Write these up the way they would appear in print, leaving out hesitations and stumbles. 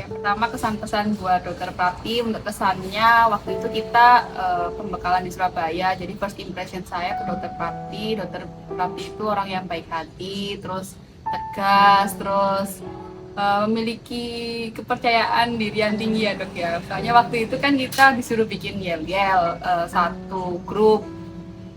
Pertama kesan pesan buat Dokter Prapti, untuk kesannya waktu itu kita pembekalan di Surabaya. Jadi first impression saya ke Dokter Prapti. Dokter Prapti itu orang yang baik hati, terus tegas, terus memiliki kepercayaan diri yang tinggi ya dok ya. Soalnya waktu itu kan kita disuruh bikin yel-yel satu grup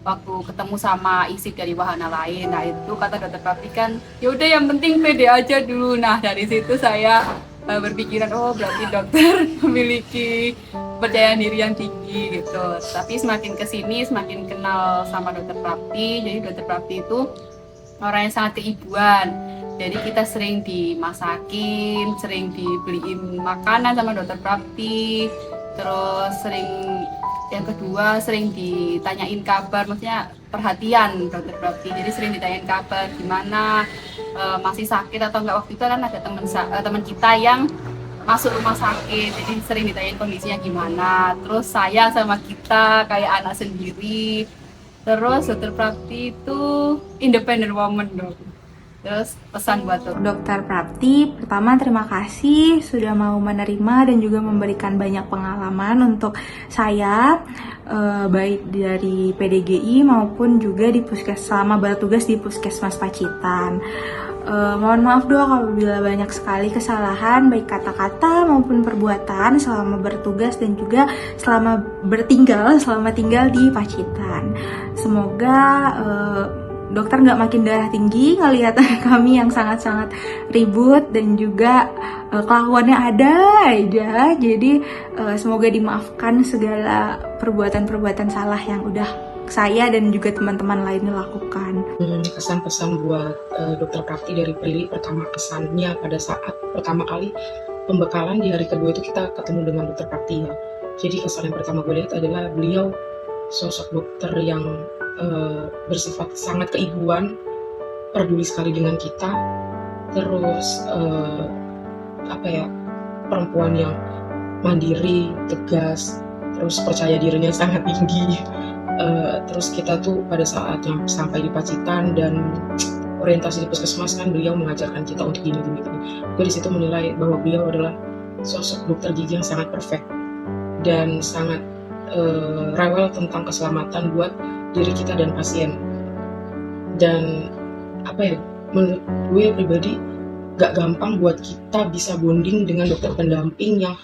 waktu ketemu sama isip dari wahana lain. Nah itu kata dokter Prapti kan, yaudah yang penting pede aja dulu. Nah dari situ saya berpikiran, oh berarti dokter memiliki kepercayaan diri yang tinggi gitu. Tapi semakin kesini semakin kenal sama dokter Prapti. Jadi dokter Prapti itu orang yang sangat keibuan. Jadi kita sering dimasakin, sering dibeliin makanan sama dokter Prapti. Terus sering, yang kedua sering ditanyain kabar, maksudnya perhatian dokter Prapti. Jadi sering ditanyain kabar gimana, masih sakit atau enggak. Waktu itu kan ada teman kita yang masuk rumah sakit, jadi sering ditanyain kondisinya gimana. Terus saya sama kita kayak anak sendiri. Terus dokter Prapti itu independent woman dong. Terus pesan buat Dokter Prapti, pertama terima kasih sudah mau menerima dan juga memberikan banyak pengalaman untuk saya, baik dari PDGI maupun juga di selama bertugas di Puskesmas Pacitan. Mohon maaf dok apabila banyak sekali kesalahan baik kata-kata maupun perbuatan selama bertugas dan juga selama tinggal di Pacitan. Semoga dokter nggak makin darah tinggi ngelihat kami yang sangat-sangat ribut dan juga kelakuannya ada aja. Jadi semoga dimaafkan segala perbuatan-perbuatan salah yang udah saya dan juga teman-teman lainnya lakukan. Kesan pesan buat dokter Prapti dari Prilly, pertama kesannya pada saat pertama kali pembekalan di hari kedua itu kita ketemu dengan dokter Prapti ya. Jadi kesan yang pertama gue lihat adalah beliau sosok dokter yang bersifat sangat keibuan, peduli sekali dengan kita, terus perempuan yang mandiri, tegas, terus percaya dirinya sangat tinggi. Terus kita tuh pada saat yang sampai di Pacitan dan orientasi di puskesmas kan beliau mengajarkan kita untuk gini. Gue di situ menilai bahwa beliau adalah sosok dokter gigi yang sangat perfect dan sangat rewel tentang keselamatan buat diri kita dan pasien. Dan menurut gue pribadi gak gampang buat kita bisa bonding dengan dokter pendamping yang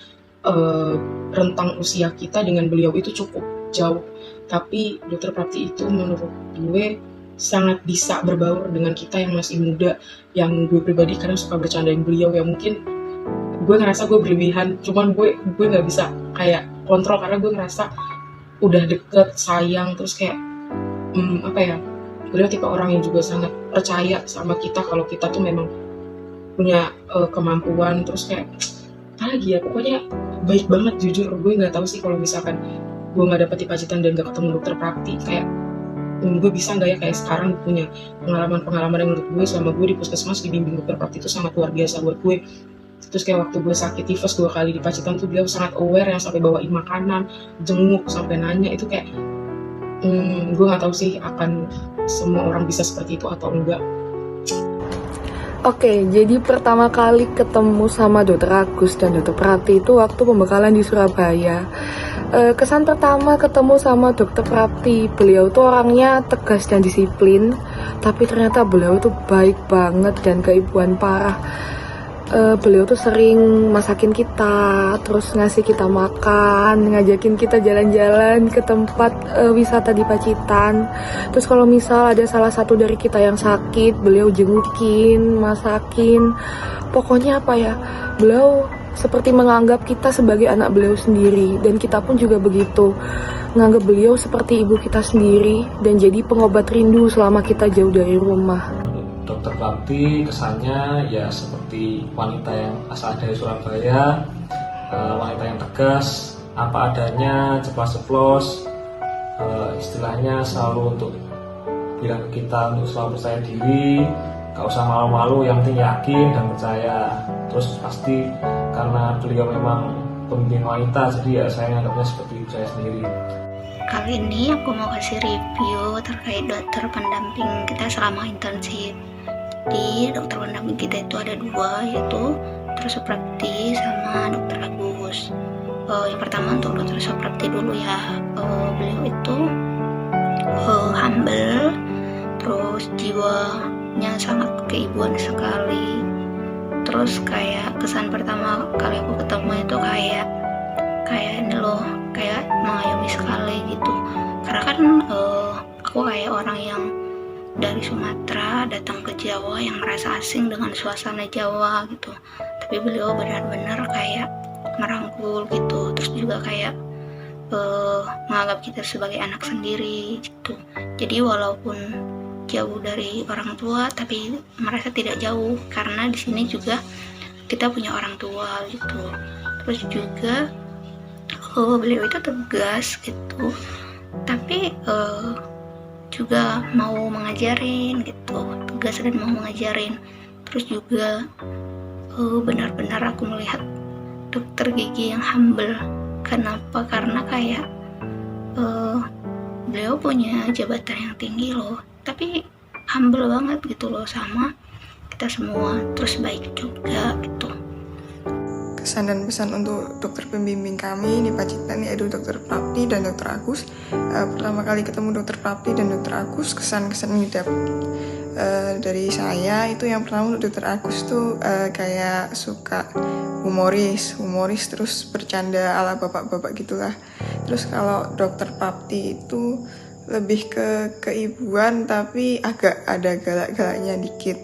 rentang usia kita dengan beliau itu cukup jauh. Tapi dokter Prapti itu menurut gue sangat bisa berbaur dengan kita yang masih muda, yang gue pribadi kadang suka bercandain beliau ya, mungkin gue ngerasa gue berlebihan, cuman gue gak bisa kayak kontrol karena gue ngerasa udah deket, sayang, terus kayak beliau tipe orang yang juga sangat percaya sama kita kalau kita tuh memang punya kemampuan. Terus kayak apa lagi ya, pokoknya baik banget. Jujur gue nggak tahu sih kalau misalkan gue nggak dapet di Pacitan dan nggak ketemu dokter Prapti, kayak gue bisa nggak ya kayak sekarang punya pengalaman yang menurut gue selama gue di puskesmas dibimbing dokter Prapti itu sangat luar biasa buat gue. Terus kayak waktu gue sakit tifus 2 kali di Pacitan tuh beliau sangat aware, yang sampai bawain makanan, jenguk, sampai nanya. Itu kayak gue nggak tahu sih akan semua orang bisa seperti itu atau enggak. Oke, jadi pertama kali ketemu sama Dokter Agus dan Dokter Prapti itu waktu pembekalan di Surabaya. Kesan pertama ketemu sama Dokter Prapti, beliau tuh orangnya tegas dan disiplin, tapi ternyata beliau tuh baik banget dan keibuan parah. Beliau tuh sering masakin kita, terus ngasih kita makan, ngajakin kita jalan-jalan ke tempat wisata di Pacitan. Terus kalau misal ada salah satu dari kita yang sakit, beliau jengukin, masakin. Pokoknya beliau seperti menganggap kita sebagai anak beliau sendiri, dan kita pun juga begitu, menganggap beliau seperti ibu kita sendiri dan jadi pengobat rindu selama kita jauh dari rumah. Dokter Prapti kesannya ya seperti wanita yang asal dari Surabaya, wanita yang tegas, apa adanya, ceplas-ceplos, istilahnya selalu untuk bilang ke kita untuk selalu percaya diri, gak usah malu-malu, yang penting yakin dan percaya. Terus pasti karena beliau memang pemimpin wanita, jadi ya saya menganggapnya seperti ibu saya sendiri. Kali ini aku mau kasih review terkait dokter pendamping kita selama internship. Di dokter pendamping kita itu ada 2, yaitu Dokter dokter Suprapti sama dokter Agus. Yang pertama untuk dokter Suprapti dulu ya. Beliau itu humble, terus jiwanya sangat keibuan sekali. Terus kayak kesan pertama kali aku ketemu itu kayak ini loh, kayak mengayomi sekali gitu. Karena kan aku kayak orang yang dari Sumatera datang ke Jawa yang merasa asing dengan suasana Jawa gitu. Tapi beliau benar-benar kayak merangkul gitu. Terus juga kayak menganggap kita sebagai anak sendiri gitu. Jadi walaupun jauh dari orang tua tapi merasa tidak jauh, karena di sini juga kita punya orang tua gitu. Terus juga beliau itu tegas gitu, tapi juga mau mengajarin gitu, tegas dan mau mengajarin. Terus juga benar-benar aku melihat dokter gigi yang humble. Kenapa? Karena kayak beliau punya jabatan yang tinggi loh, tapi humble banget gitu loh sama kita semua. Terus baik juga gitu. Kesan dan pesan untuk dokter pembimbing kami di Pacitan, yaitu dokter Prapti dan dokter Agus. Pertama kali ketemu dokter Prapti dan dokter Agus, kesan-kesan yang didapat dari saya itu yang pertama, dokter Agus tuh kayak suka humoris terus bercanda ala bapak-bapak gitulah. Terus kalau dokter Prapti itu lebih ke keibuan tapi agak ada galak-galaknya dikit.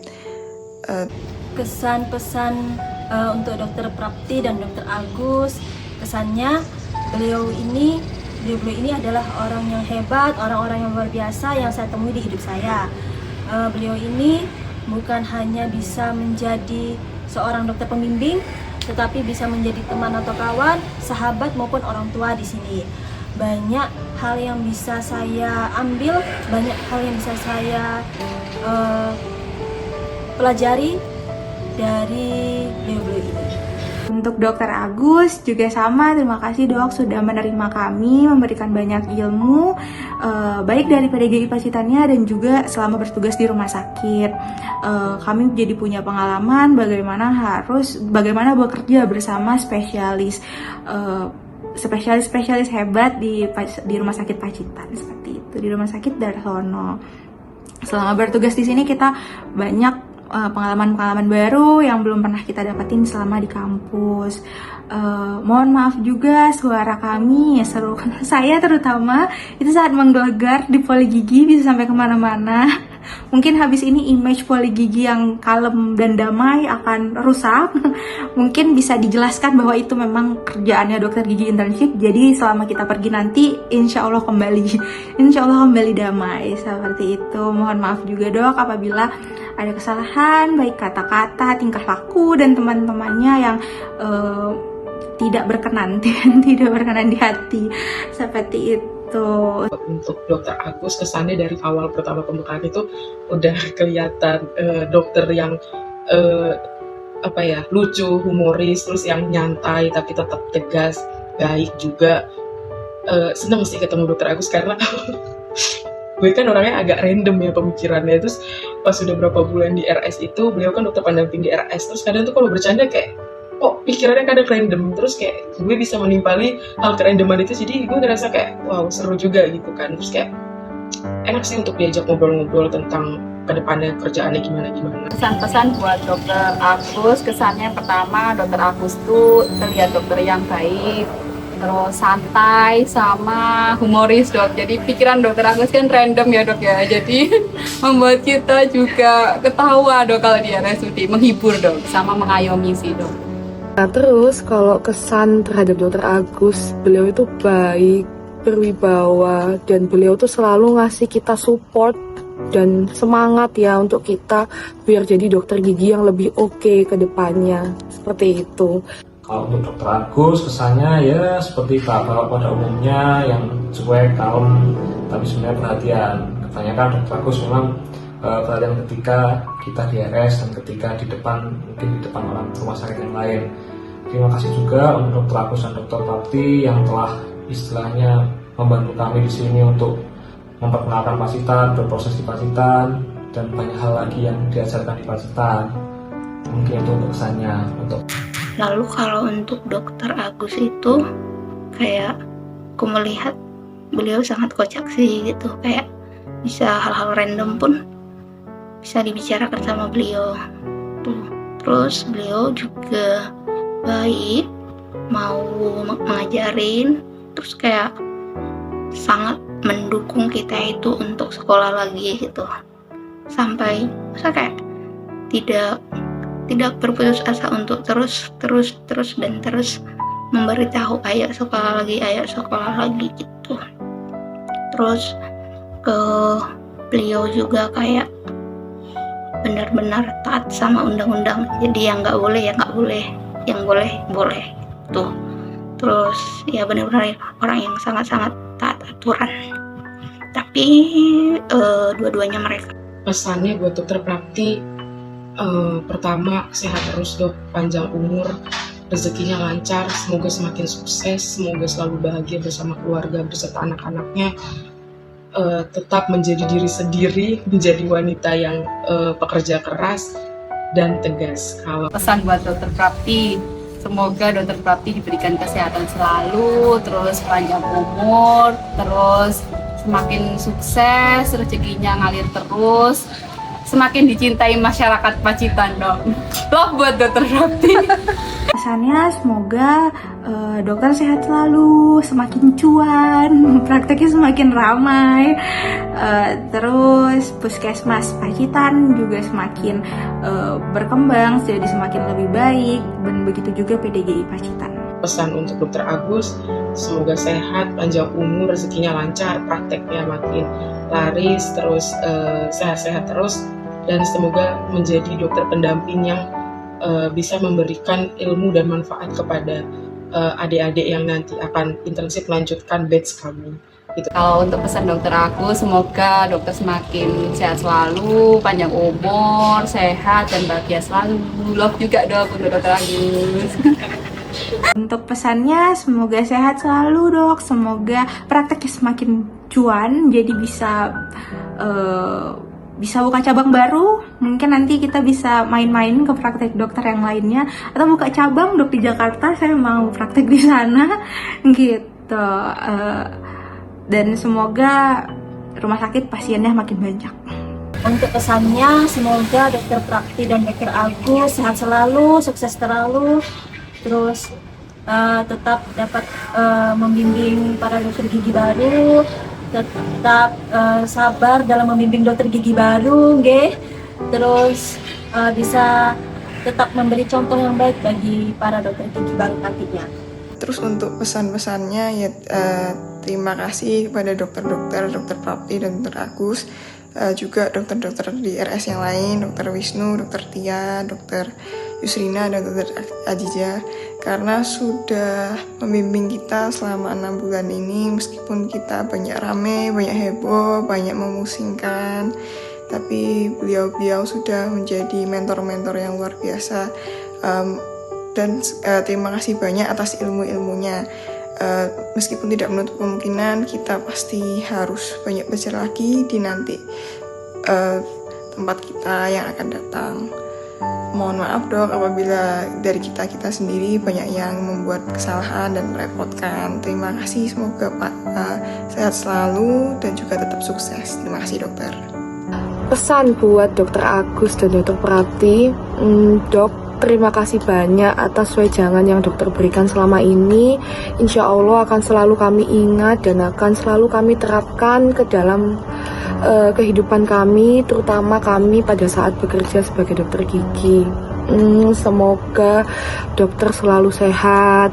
Kesan pesan untuk dokter Prapti dan dokter Agus, kesannya beliau ini adalah orang yang hebat, orang-orang yang luar biasa yang saya temui di hidup saya. Beliau ini bukan hanya bisa menjadi seorang dokter pembimbing, tetapi bisa menjadi teman atau kawan, sahabat maupun orang tua di sini. Banyak hal yang bisa saya ambil, banyak hal yang bisa saya pelajari dari beliau-beliau ini. Untuk dokter Agus juga sama, terima kasih dok sudah menerima kami, memberikan banyak ilmu baik dari PDGI Pacitannya dan juga selama bertugas di rumah sakit. Kami jadi punya pengalaman bagaimana bekerja bersama spesialis hebat di rumah sakit Pacitan, seperti itu, di rumah sakit Darsono. Selama bertugas di sini kita banyak pengalaman-pengalaman baru yang belum pernah kita dapatin selama di kampus. Mohon maaf juga suara kami ya seru. Saya terutama itu saat menggelegar di poli gigi bisa sampai kemana-mana. Mungkin habis ini image poli gigi yang kalem dan damai akan rusak. Mungkin bisa dijelaskan bahwa itu memang kerjaannya dokter gigi internship. Jadi selama kita pergi nanti insya Allah kembali damai seperti itu. Mohon maaf juga dok apabila ada kesalahan baik kata-kata, tingkah laku dan teman-temannya yang tidak berkenan di hati seperti itu. Untuk dokter Agus, kesannya dari awal pertama pembekalan itu udah kelihatan dokter yang lucu, humoris, terus yang nyantai tapi tetap tegas, baik juga. Seneng sih ketemu dokter Agus karena gue kan orangnya agak random ya pemikirannya. Terus pas udah berapa bulan di RS itu, beliau kan dokter pendamping di RS, terus kadang tuh kalau bercanda kayak pikirannya kadang random, terus kayak gue bisa menimpali hal kerandoman itu, jadi gue ngerasa kayak wow seru juga gitu kan. Terus kayak enak sih untuk diajak ngobrol-ngobrol tentang kedepannya kerjaannya gimana. Pesan-pesan buat dokter Agus, kesannya pertama dokter Agus tuh terlihat dokter yang baik, terus santai sama humoris dok. Jadi pikiran dokter Agus kan random ya dok ya, jadi membuat kita juga ketawa dok kalau di RSUD, menghibur dok sama mengayomi sih dok. Nah terus kalau kesan terhadap dokter Agus, beliau itu baik, berwibawa, dan beliau tuh selalu ngasih kita support dan semangat ya untuk kita biar jadi dokter gigi yang lebih oke ke depannya, seperti itu. Kalau untuk dokter Agus kesannya ya seperti bapak pada umumnya yang cuek, kalem, tapi sebenarnya perhatian. Kebanyakan dokter Agus memang perhatian ketika kita di RS dan ketika mungkin di depan orang rumah sakit yang lain. Terima kasih juga untuk dokter Agus dan dokter Prapti yang telah istilahnya membantu kami di sini untuk memperkenalkan Pacitan, berproses di Pacitan, dan banyak hal lagi yang diajarkan di Pacitan. Mungkin itu untuk kesannya. Lalu kalau untuk Dokter Agus itu kayak aku melihat beliau sangat kocak sih gitu, kayak bisa hal-hal random pun bisa dibicarakan sama beliau tuh. Terus beliau juga baik, mau ngajarin, terus kayak sangat mendukung kita itu untuk sekolah lagi gitu, sampai masa kayak tidak berputus asa untuk terus memberitahu ayo sekolah lagi gitu. Terus ke beliau juga kayak benar-benar taat sama undang-undang, jadi yang nggak boleh ya nggak boleh, yang boleh tuh. Terus ya benar-benar orang yang sangat-sangat taat aturan, tapi dua-duanya mereka. Pesannya buat Dokter Prapti, pertama sehat terus dok, panjang umur, rezekinya lancar, semoga semakin sukses, semoga selalu bahagia bersama keluarga beserta anak-anaknya, tetap menjadi diri sendiri, menjadi wanita yang pekerja keras dan tegas. Kalau Pesan buat Dokter Prapti, semoga Dokter Prapti diberikan kesehatan selalu, terus panjang umur, terus semakin sukses, rezekinya ngalir terus, semakin dicintai masyarakat Pacitan dong. Love buat Dokter Prapti. Pesannya semoga dokter sehat selalu, semakin cuan, prakteknya semakin ramai, terus puskesmas Pacitan juga semakin berkembang, jadi semakin lebih baik, dan begitu juga PDGI Pacitan. pesan untuk Dokter Agus, semoga sehat, panjang umur, rezekinya lancar, prakteknya makin laris, terus sehat-sehat terus, dan semoga menjadi dokter pendamping yang bisa memberikan ilmu dan manfaat kepada adik-adik yang nanti akan intensif melanjutkan batch kami. Gitu. Kalau untuk pesan dokter aku, semoga dokter semakin sehat selalu, panjang umur, sehat dan bahagia selalu. Love juga dok untuk dokter Agus. Untuk pesannya, semoga sehat selalu dok, semoga prakteknya semakin cuan, jadi bisa buka cabang baru, mungkin nanti kita bisa main-main ke praktek dokter yang lainnya, atau buka cabang dok di Jakarta, saya mau praktek di sana, gitu. Dan semoga rumah sakit pasiennya makin banyak. Untuk pesannya, semoga Dokter Prapti dan Dokter Agus sehat selalu, sukses terlalu, terus tetap dapat membimbing para dokter gigi baru, tetap sabar dalam membimbing dokter gigi baru, terus bisa tetap memberi contoh yang baik bagi para dokter gigi baru nantinya. Terus untuk pesan-pesannya ya terima kasih kepada dokter-dokter, Dokter Prapti dan Dokter Agus, juga dokter-dokter di RS yang lain, Dokter Wisnu, Dokter Tia, Dokter Yusrina dan Dokter Ajija, karena sudah membimbing kita selama 6 bulan ini, meskipun kita banyak rame, banyak heboh, banyak memusingkan, tapi beliau-beliau sudah menjadi mentor-mentor yang luar biasa. Dan terima kasih banyak atas ilmu-ilmunya. Meskipun tidak menutup kemungkinan kita pasti harus banyak belajar lagi di nanti tempat kita yang akan datang. Mohon maaf dok apabila dari kita sendiri banyak yang membuat kesalahan dan merepotkan. Terima kasih, semoga Pak sehat selalu dan juga tetap sukses. Terima kasih dokter. Pesan buat Dokter Agus dan Dokter Prapti, dok, terima kasih banyak atas wejangan yang dokter berikan selama ini. Insya Allah akan selalu kami ingat dan akan selalu kami terapkan ke dalam kehidupan kami, terutama kami pada saat bekerja sebagai dokter gigi. Semoga dokter selalu sehat,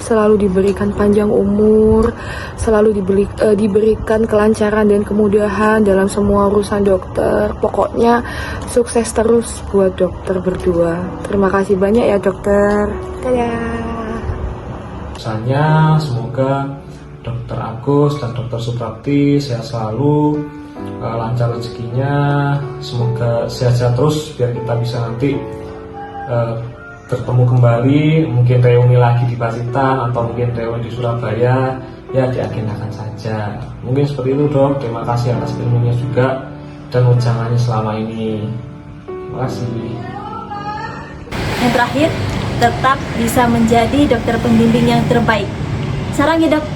selalu diberikan panjang umur, selalu diberikan kelancaran dan kemudahan dalam semua urusan dokter. Pokoknya sukses terus buat dokter berdua. Terima kasih banyak ya dokter. Dadah. Pesannya semoga Dokter Agus dan Dokter Suprapti sehat selalu, lancar rezekinya, semoga sehat-sehat terus biar kita bisa nanti bertemu kembali, mungkin reuni lagi di Pacitan atau mungkin reuni di Surabaya, ya diagendakan saja. Mungkin seperti itu dok, terima kasih atas ilmunya juga dan wejangannya selama ini. Terima kasih. Yang terakhir, tetap bisa menjadi dokter pembimbing yang terbaik. Sarang ya dok.